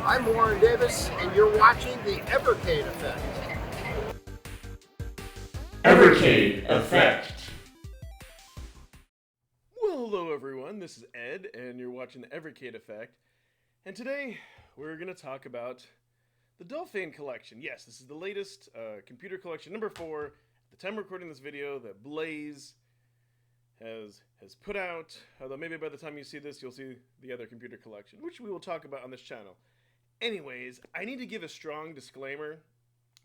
I'm Warren Davis, and you're watching the Evercade Effect. Evercade Effect. Well, hello everyone, this is Ed, and you're watching the Evercade Effect. And today, we're going to talk about the Delphine collection. Yes, this is the latest computer collection, number 4. At the time of recording this video, that Blaze has put out, although maybe by the time you see this, you'll see the other computer collection, which we will talk about on this channel. Anyways, I need to give a strong disclaimer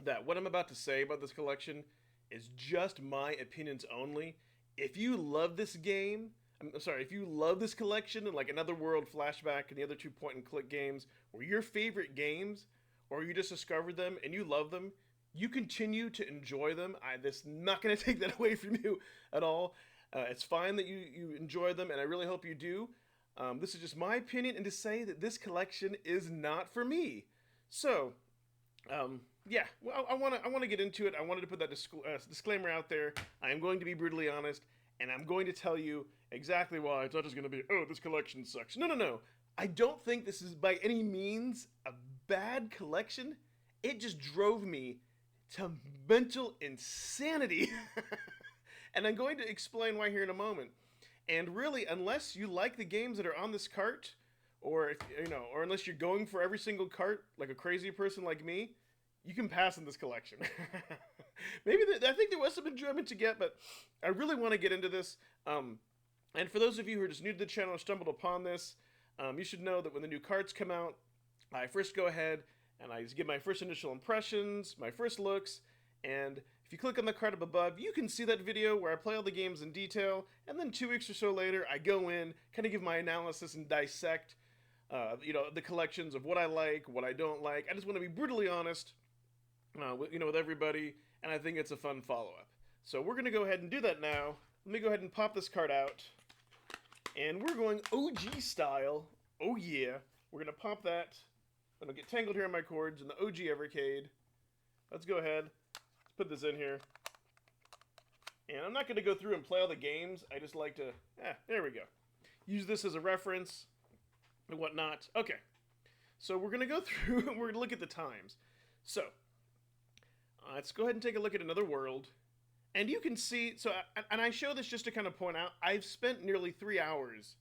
that what I'm about to say about this collection is just my opinions only. If you love this game, if you love this collection and like Another World, Flashback, and the other 2 point-and-click games were your favorite games, or you just discovered them and you love them, you continue to enjoy them. This is not going to take that away from you at all. It's fine that you enjoy them, and I really hope you do. This is just my opinion, and to say that this collection is not for me. So, yeah, well, I want to get into it. I wanted to put that disclaimer out there. I am going to be brutally honest, and I'm going to tell you exactly why. It's not just going to be, oh, this collection sucks. No. I don't think this is by any means a bad collection. It just drove me to mental insanity. And I'm going to explain why here in a moment. And really, unless you like the games that are on this cart, or or unless you're going for every single cart like a crazy person like me, you can pass in this collection. Maybe I think there was some enjoyment to get, but I really want to get into this. And for those of you who are just new to the channel or stumbled upon this, you should know that when the new carts come out, I first go ahead and I give my first initial impressions, my first looks, and if you click on the card up above, you can see that video where I play all the games in detail, and then 2 weeks or so later, I go in, kind of give my analysis and dissect, the collections of what I like, what I don't like. I just want to be brutally honest, with everybody, and I think it's a fun follow-up. So we're going to go ahead and do that now. Let me go ahead and pop this card out, and we're going OG style. Oh yeah, we're going to pop that. I'm going to get tangled here in my cords in the OG Evercade. Let's go ahead. Put this in here, and I'm not going to go through and play all the games. I just like to, there we go. Use this as a reference and whatnot. Okay, so we're going to go through and we're going to look at the times. So, let's go ahead and take a look at Another World, and you can see, and I show this just to kind of point out, I've spent nearly 3 hours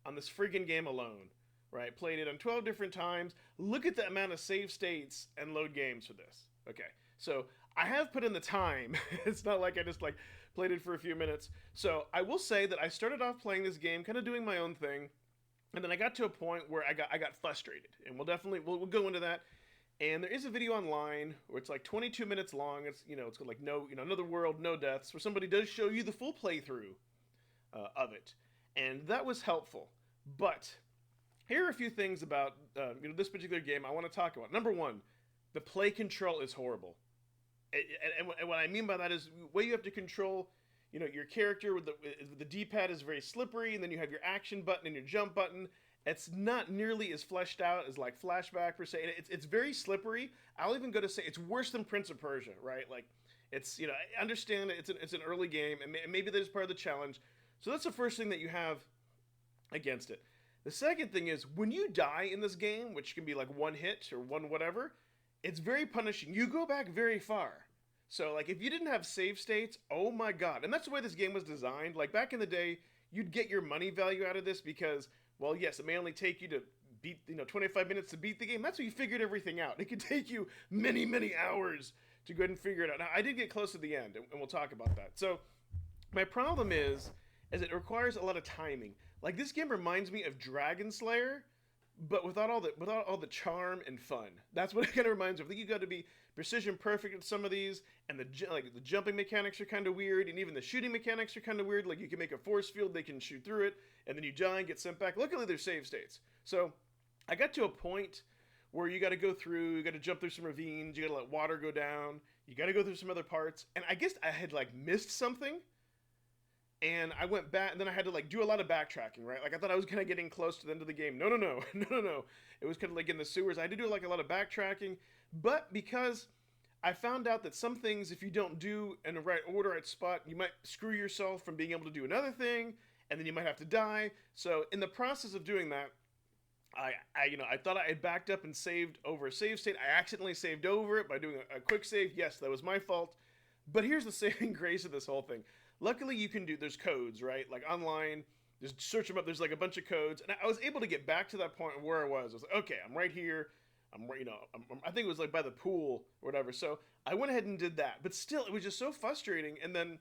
on this friggin' game alone, right? Played it on 12 different times. Look at the amount of save states and load games for this. Okay, so I have put in the time. It's not like I just played it for a few minutes. So I will say that I started off playing this game, kind of doing my own thing, and then I got to a point where I got frustrated, and we'll go into that. And there is a video online where it's like 22 minutes long. It's it's like Another World, no deaths, where somebody does show you the full playthrough of it, and that was helpful. But here are a few things about this particular game I want to talk about. Number one, the play control is horrible. And what I mean by that is the way you have to control, your character with the D-pad is very slippery, and then you have your action button and your jump button. It's not nearly as fleshed out as like Flashback per se. It's very slippery. I'll even go to say it's worse than Prince of Persia, right? Like, it's I understand that it's an early game, and maybe that is part of the challenge. So that's the first thing that you have against it. The second thing is when you die in this game, which can be like one hit or one whatever. It's very punishing. You go back very far. So, like, if you didn't have save states, oh my god. And that's the way this game was designed. Like, back in the day, you'd get your money value out of this because, well, yes, it may only take you to beat, 25 minutes to beat the game. That's how you figured everything out. It could take you many, many hours to go ahead and figure it out. Now, I did get close to the end, and we'll talk about that. So, my problem is it requires a lot of timing. Like, this game reminds me of Dragon Slayer, but without all the charm and fun. That's what it kind of reminds me of. I think you got to be precision perfect in some of these, and the jumping mechanics are kind of weird, and even the shooting mechanics are kind of weird. Like, you can make a force field, they can shoot through it, and then you die and get sent back. Luckily, there's save states. So I got to a point where you got to go through, you got to jump through some ravines, you got to let water go down, you got to go through some other parts, and I guess I had missed something. And I went back, and then I had to do a lot of backtracking, right? Like, I thought I was kind of getting close to the end of the game. No. It was kind of like in the sewers. I had to do a lot of backtracking, but because I found out that some things, if you don't do in the right order, right spot, you might screw yourself from being able to do another thing, and then you might have to die. So in the process of doing that, I thought I had backed up and saved over a save state. I accidentally saved over it by doing a quick save. Yes, that was my fault. But here's the saving grace of this whole thing. Luckily, there's codes, right? Like online, just search them up. There's like a bunch of codes, and I was able to get back to that point where I was. I was like, okay, I'm right here. I think it was like by the pool or whatever. So I went ahead and did that. But still, it was just so frustrating. And then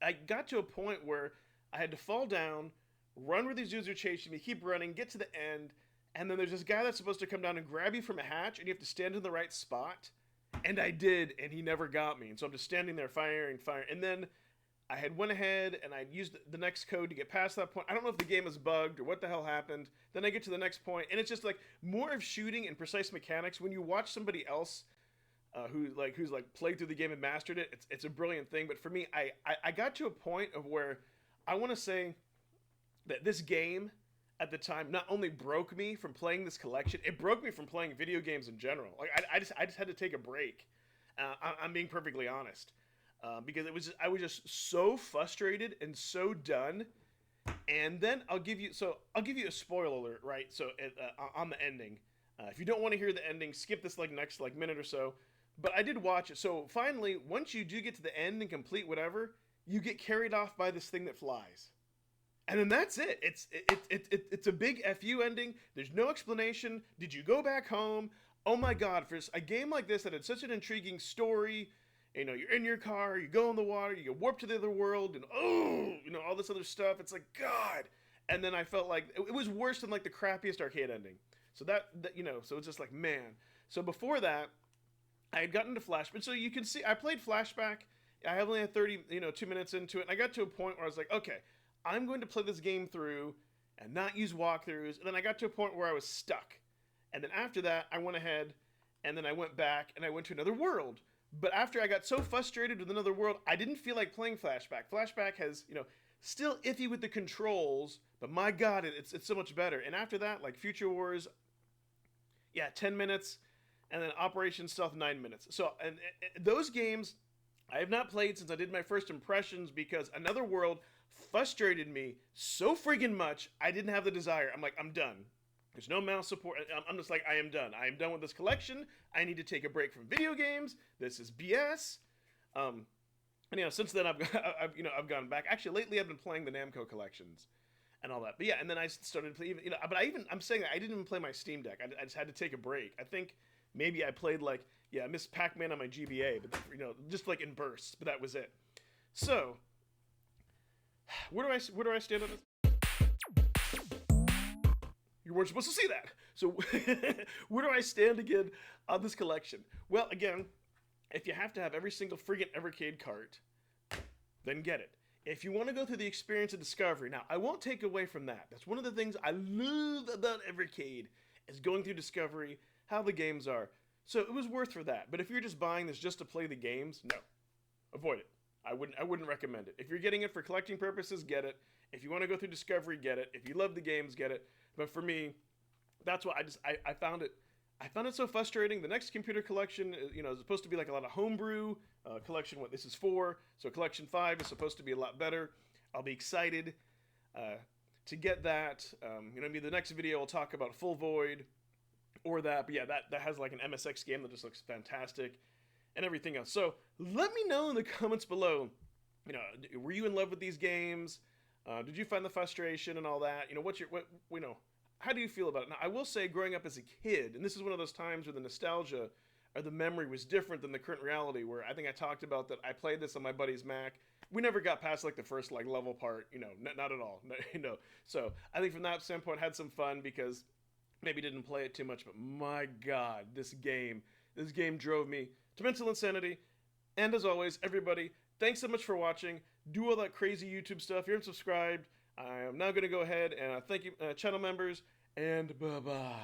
I got to a point where I had to fall down, run where these dudes are chasing me, keep running, get to the end, and then there's this guy that's supposed to come down and grab you from a hatch, and you have to stand in the right spot. And I did, and he never got me. And so I'm just standing there firing. And then I had went ahead and I used the next code to get past that point. I don't know if the game is bugged or what the hell happened. Then I get to the next point, and it's just like more of shooting and precise mechanics. When you watch somebody else who's played through the game and mastered it, it's a brilliant thing. But for me, I got to a point of where I want to say that this game at the time not only broke me from playing this collection, it broke me from playing video games in general. Like I just had to take a break. I'm being perfectly honest. Because I was just so frustrated and so done. And then I'll give you a spoiler alert, right? So on the ending, if you don't want to hear the ending, skip this next minute or so. But I did watch it. So finally, once you do get to the end and complete whatever, you get carried off by this thing that flies. And then that's it. It's a big FU ending. There's no explanation. Did you go back home? Oh my God! For a game like this that had such an intriguing story. You're in your car, you go in the water, you get warped to the other world, and all this other stuff. It's like, God. And then I felt like it was worse than the crappiest arcade ending. So so it's just like, man. So before that, I had gotten to Flashback. So you can see, I played Flashback. I only had 2 minutes into it. And I got to a point where I was like, okay, I'm going to play this game through and not use walkthroughs. And then I got to a point where I was stuck. And then after that, I went ahead and then I went back and I went to another world. But after I got so frustrated with another world, I didn't feel like playing Flashback. Flashback has, still iffy with the controls, but my God, it's so much better. And after that, Future Wars, 10 minutes, and then Operation Stealth 9 minutes. So, and those games I have not played since I did my first impressions because Another World frustrated me so friggin' much, I didn't have the desire. I'm like, I'm done. There's no mouse support. I'm just like, I am done. I am done with this collection. I need to take a break from video games. This is BS. And since then I've gone back. Actually, lately I've been playing the Namco collections and all that. But yeah, and then I started playing. I'm saying that I didn't even play my Steam Deck. I just had to take a break. I think maybe I played Miss Pac-Man on my GBA, but just in bursts. But that was it. So where do I stand on this? You weren't supposed to see that. So where do I stand again on this collection? Well, again, if you have to have every single friggin' Evercade cart, then get it. If you want to go through the experience of discovery, now I won't take away from that. That's one of the things I love about Evercade is going through discovery, how the games are. So it was worth for that. But if you're just buying this just to play the games, no, avoid it. I wouldn't recommend it. If you're getting it for collecting purposes, get it. If you want to go through discovery, get it. If you love the games, get it. But for me, that's why I found it. I found it so frustrating. The next computer collection, is supposed to be like a lot of homebrew. Collection, what this is 4. So collection 5 is supposed to be a lot better. I'll be excited to get that. The next video will talk about Full Void or that. But yeah, that has an MSX game that just looks fantastic and everything else. So let me know in the comments below. Were you in love with these games? Did you find the frustration and all that? How do you feel about it? Now, I will say, growing up as a kid, and this is one of those times where the nostalgia or the memory was different than the current reality, where I think I talked about that I played this on my buddy's Mac. We never got past the first level part, not at all. So I think from that standpoint, had some fun because maybe didn't play it too much, but my God, this game drove me to mental insanity. And as always, everybody, thanks so much for watching. Do all that crazy YouTube stuff. If you're unsubscribed, I am now going to go ahead and thank you, channel members, and bye-bye.